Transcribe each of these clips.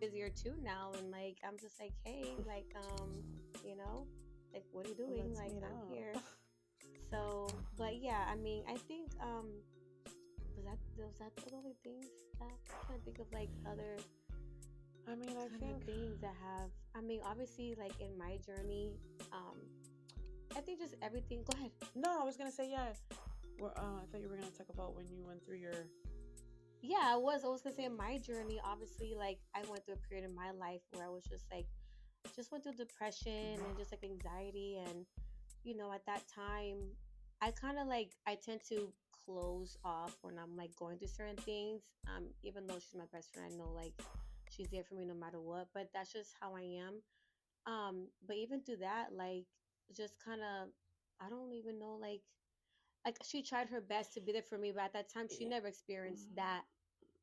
busier too now, and like I'm just like, hey, like you know, like what are you doing? Let's Like meet I'm up. here. So, but yeah, I mean, I think was that the only things that I can't think of like other I mean, I kind of think. things that have. I mean, obviously, like in my journey, I think just everything. Go ahead. No, I was gonna say yeah. I thought you were gonna talk about when you went through your. Yeah, I was gonna say in my journey, obviously, like I went through a period in my life where I was just like, just went through depression and just like anxiety, and at that time, I kind of like I tend to close off when I'm like going through certain things. Even though she's my best friend, I know like she's there for me no matter what. But that's just how I am. But even through that, like just kind of, I don't even know, like she tried her best to be there for me, but at that time she Yeah. never experienced that,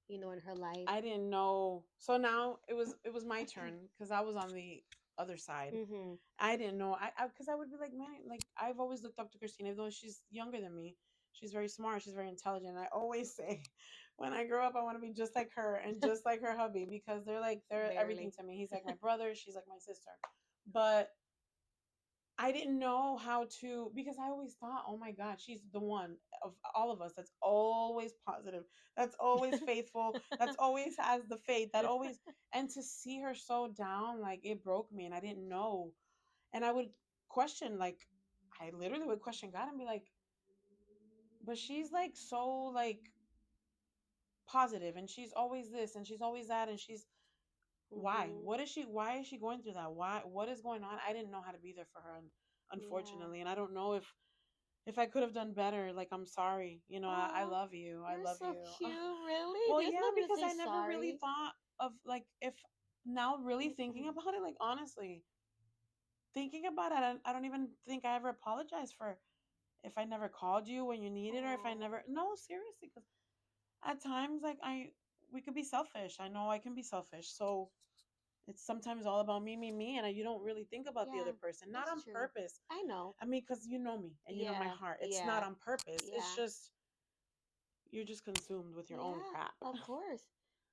in her life. I didn't know. So now it was my turn because I was on the other side. Mhm. I didn't know. I because I would be like, man, like I've always looked up to Christina, even though she's younger than me. She's very smart. She's very intelligent. I always say, when I grow up, I want to be just like her and just like her hubby because they're everything Barely. to me. He's like my brother. She's like my sister. But I didn't know how to because I always thought, oh my God, she's the one of all of us that's always positive, that's always faithful, that's always has the faith, that always and to see her so down, like it broke me and I didn't know. And I would question, like I literally would question God and be like, but she's like so like positive and she's always this and she's always that and she's why? Mhm. Why is she going through that? Why what is going on? I didn't know how to be there for her Yeah. unfortunately. And I don't know if I could have done better, like I'm sorry. I Oh, love you. I you're love so you. cute. Really? Well, There's yeah, no need to because say I never really sorry. thought of like if now really thinking about it, like honestly, thinking about it, I don't even think I ever apologized for if I never called you when you needed or if I Oh, never no, seriously, because at times like I we could be selfish. I know I can be selfish. So it's sometimes all about me, and you don't really think about the other yeah, person, not that's on true. purpose. I know. I mean, because you know me and you know my Yeah, heart. It's not yeah, on purpose. It's yeah, just you're just consumed with your own yeah. crap. Of course,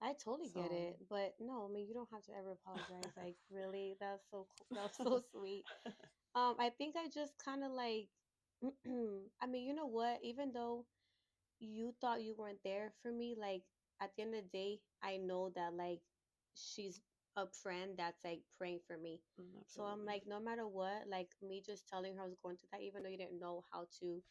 I totally get So, it. But no, I mean, you don't have to ever apologize. Like, really, that's so cool. That's so sweet. I think I just kind of like. I mean, you know what? Even though you thought you weren't there for me, like at the end of the day, I know that like she's a friend that's like praying for me. So I'm absolutely. like, no matter what, like me just telling her I was going through that, even though you didn't know how to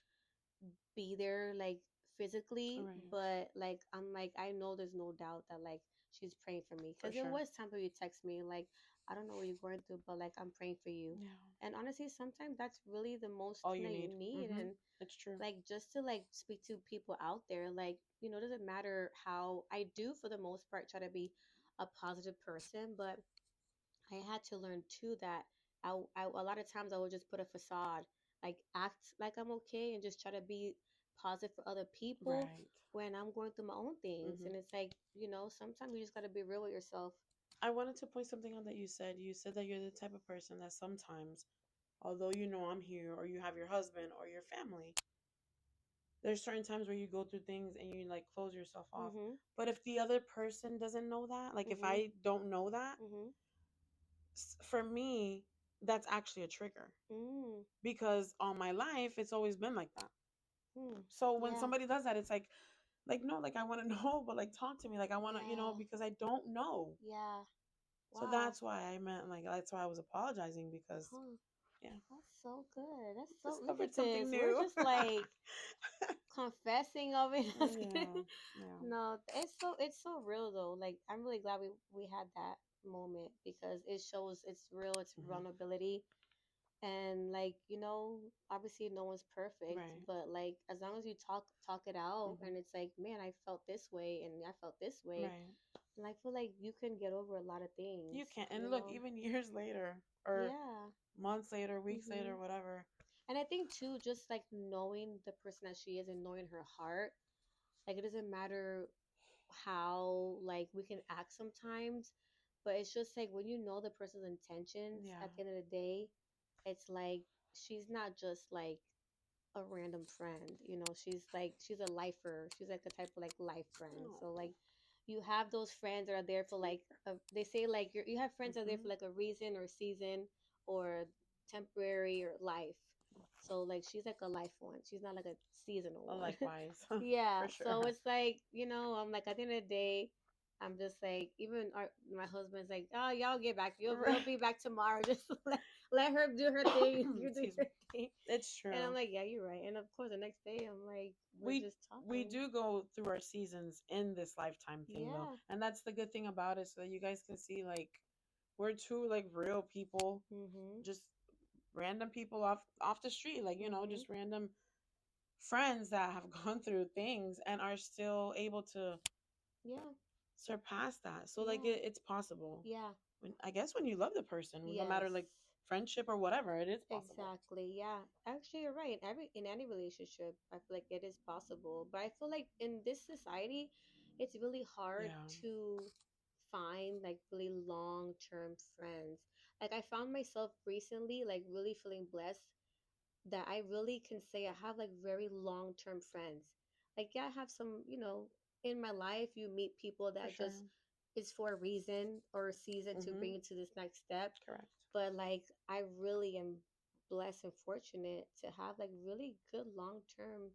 be there like All physically, right. but like I'm like, I know there's no doubt that like she's praying for me, For because there sure. was time where you text me like, I don't know what you're going through, but like I'm praying for you. Yeah. And honestly, sometimes that's really the most All thing you that you need. need. Mm-hmm. And It's true. like just to like speak to people out there, like it doesn't matter how I do, for the most part, try to be a positive person, but I had to learn too that a lot of times I would just put a facade, like act like I'm okay and just try to be positive for other people Right. when I'm going through my own things. Mm-hmm. And it's like, sometimes you just got to be real with yourself. I wanted to point something out that you said. You said that you're the type of person that sometimes, although you know I'm here, or you have your husband or your family, there's certain times where you go through things and you like close yourself off. Mhm. But if the other person doesn't know that, like if Mhm. I don't know that, Mhm. for me, that's actually a trigger Mm. because all my life it's always been like that. Hmm. So when Yeah. somebody does that, it's like no, like I want to know, but like talk to me, like I want to, Yeah. because I don't know. Yeah. So Wow. that's why I meant like that's why I was apologizing because Huh. yeah, That's so good. That's so, look discovered at something this. We're new. just like confessing of it. Just Yeah, kidding. yeah. No, it's so real though. Like I'm really glad we had that moment, because it shows it's real, it's Hmm. vulnerability. And like, obviously no one's perfect, Right. but like as long as you talk it out, Hmm. and it's like, man, I felt this way and I felt this way, Right. and I feel like you can get over a lot of You things, can't. And look, even years later or Yeah. months later, weeks Mhm. later, whatever. And I think too, just like knowing the person that she is and knowing her heart, like it doesn't matter how like we can act sometimes, but it's just like when you know the person's intentions Yeah. at the end of the day, it's like she's not just like a random friend, she's like she's a lifer. She's like a type of like life friend. So Oh. like you have those friends that are there for like they say like you have friends that are there for Hmm. like a reason or season or temporary or life. So like she's like a life one. She's not like a seasonal one. Likewise, Yeah. for sure. So it's like, I'm like at the end of the day, I'm just like even my husband's like, oh y'all get back. You'll Right. be back tomorrow. Just let her do her thing. You do Excuse me. your thing. It's And I'm true. like, yeah, you're right. And of course the next day I'm like, we're we just we talking. do go through our seasons in this lifetime thing though, Yeah. and that's the good thing about it, so that you guys can see like we're two like real people, Mhm. just random people off the street, like Mhm. just random friends that have gone through things and are still able to Yeah. surpass that. So like Yeah. it's possible. Yeah. I guess when you love the person, no Yes. matter like friendship or whatever, it is possible. Exactly. Yeah. Actually, you're right. In any relationship, I feel like it is possible. But I feel like in this society, it's really hard Yeah, to find like really long-term friends. Like I found myself recently like really feeling blessed that I really can say I have like very long-term friends. Like yeah, I have some, in my life you meet people for that sure. just is for a reason or a season to bring Hmm. you to this next step. Correct. But like I really am blessed and fortunate to have like really good long-term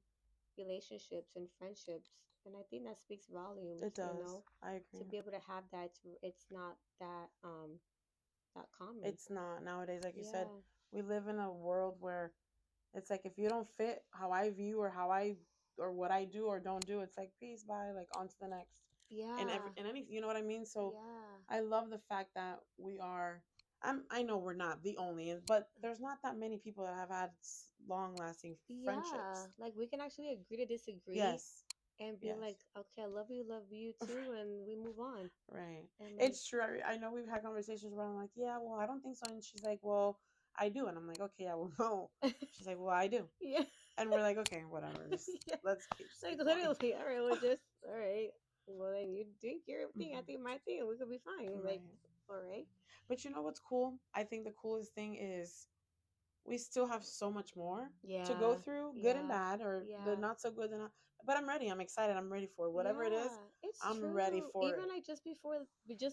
relationships and friendships. And I think that speaks volumes, It does. I to agree. be able to have that. It's not that common. It's not nowadays, like you said. Yeah. We live in a world where it's like if you don't fit how I view or how I or what I do or don't do, it's like peace, bye, like on to the next. And Yeah. every and any, you know what I mean. So Yeah. I love the fact that we are. I know we're not the only, but there's not that many people that have had long lasting Yeah. friendships. Like we can actually agree to disagree Yes. and be Yes. like, okay, I love you too, and we move on. Right. And like, It's true. I know we've had conversations where I'm like, yeah, well, I don't think so. And she's like, well, I do. And I'm like, okay, yeah, well, no. She's like, well, I do. yeah. And we're like, okay, whatever. Just Yeah. just Like keep going. literally, all right, we're just all right. Well, then you do your thing, I Mhm. think my thing, and we could be fine. Like, Right. all right. But you know what's cool? I think the coolest thing is we still have so much more to go Yeah. through, good and Yeah. bad, or the Yeah. not so good. And but I'm ready. I'm excited. I'm ready for it. Whatever it is. Yeah. It's I'm ready true. for Even it. like just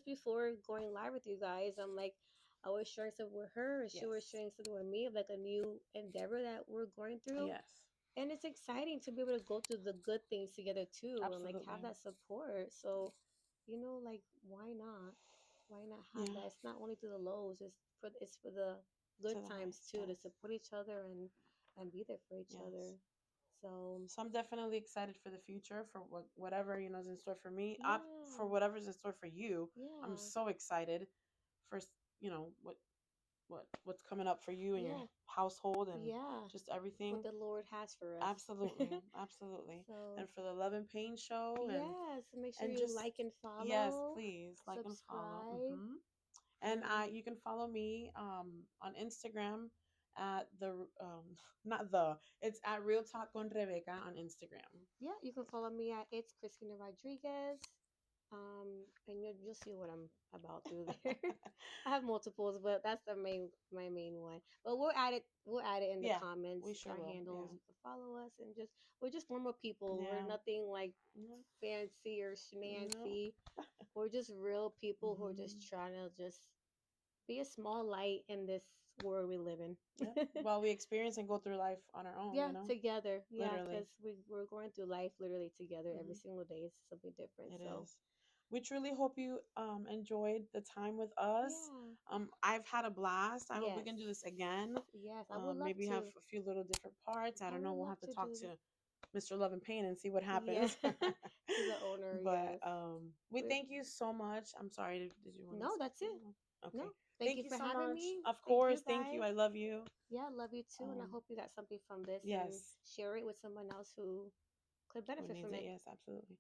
before going live with you guys, I'm like, I was sharing something with her, and she was Yes. sharing something with me of like a new endeavor that we're going through. Yes. And it's exciting to be able to go through the good things together too, and like have Absolutely. that support. So, like why not? Why not have Yeah. that? It's not only through the lows; it's for the good To the times highest. too, to Yes. support each other and be there for each Yes. other. So So I'm definitely excited for the future, for whatever is in store for me. Up yeah, for whatever's in store for you. I'm yeah, so excited for what's coming up for you and your yeah, household and yeah. just everything. What the Lord has for us. Absolutely, absolutely. So And for the Love and Pain show, yes, make sure and you just like and yes, follow, please like and follow. subscribe, And and you can follow me on Instagram at the not the it's at Real Talk con Rebecca on Instagram. yeah, you can follow me at It's Christina Rodriguez. And you'll see what I'm about through there. I have multiples, but that's my main one. But we'll add it in the Yeah, comments, we sure our will. handles. Yeah. You can follow us and we're just normal people. We're Yeah. nothing like No. fancy or No. schmancy. We're just real people who are Hmm. just trying to just be a small light in this world we live in. Yep. While we experience and go through life on our own, Yeah, together. Yeah, literally. because we're going through life literally together every Hmm. single day. It's something different. It So is. We truly hope you enjoyed the time with us. yeah. I've had a blast. I hope we Yes. can do this again. Yes, I would love Maybe have to. a few little different parts. I I don't know. would We'll love have to to talk do to that. Mr. Love and Pain and see what Yes. happens. To the owner, But yes. we We're, thank you so much. I'm sorry. Did you want to no, say that's it. something? No, Okay. thank Thank you you for so having much. me. Of Thank you course. Thank you. guys. I love you. Yeah, love you too. And I Um, hope you got something from this and yes. share it with someone else who could Who benefit needs from it? it. Yes, absolutely.